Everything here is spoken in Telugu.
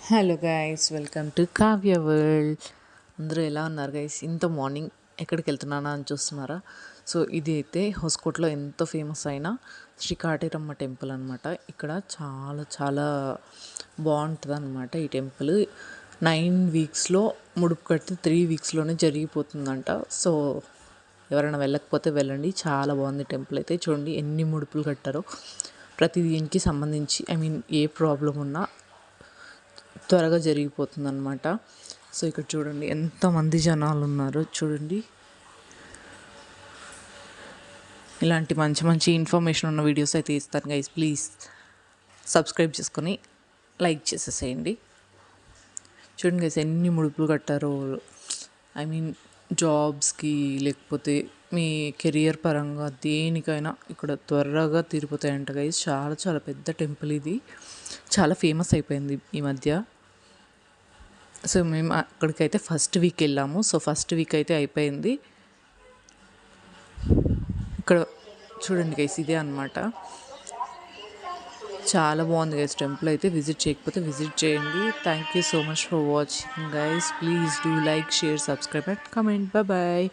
Hello guys, welcome to Kavya world. అందరూ ఎలా ఉన్నారు గైస్? ఇంత మార్నింగ్ ఎక్కడికి వెళ్తున్నానా అని చూస్తున్నారా? సో ఇది అయితే హోస్కోట్లో ఎంతో ఫేమస్ అయిన శ్రీ కాటేరమ్మ టెంపుల్ అనమాట. ఇక్కడ చాలా చాలా బాగుంటుంది అనమాట. ఈ టెంపుల్ 9 వీక్స్లో ముడుపు కడితే 3 వీక్స్లోనే జరిగిపోతుందంట. సో ఎవరైనా వెళ్ళకపోతే వెళ్ళండి, చాలా బాగుంది టెంపుల్ అయితే. చూడండి ఎన్ని ముడుపులు కట్టారో. ప్రతి దీనికి సంబంధించి ఏ ప్రాబ్లం ఉన్నా త్వరగా జరిగిపోతుంది అనమాట. సో ఇక్కడ చూడండి ఎంతమంది జనాలు ఉన్నారో చూడండి. ఇలాంటి మంచి మంచి ఇన్ఫర్మేషన్ ఉన్న వీడియోస్ అయితే ఇస్తాను గైస్. ప్లీజ్ సబ్స్క్రైబ్ చేసుకొని లైక్ చేసేసేయండి. చూడండి గైస్ ఎన్ని ముడుపులు కట్టారో. జాబ్స్కి లేకపోతే మీ కెరియర్ పరంగా దేనికైనా ఇక్కడ త్వరగా తీరిపోతాయంట గైస్. చాలా చాలా పెద్ద టెంపుల్ ఇది, చాలా ఫేమస్ అయిపోయింది ఈ మధ్య. సో మేము అక్కడికైతే ఫస్ట్ వీక్ వెళ్ళాము. సో ఫస్ట్ వీక్ అయితే అయిపోయింది. ఇక్కడ చూడండి గైస్, ఇదే అనమాట. చాలా బాగుంది గైస్ టెంపుల్ అయితే. విజిట్ చేయకపోతే విజిట్ చేయండి. Thank you so much for watching guys. Please do like, share, subscribe and comment. Bye.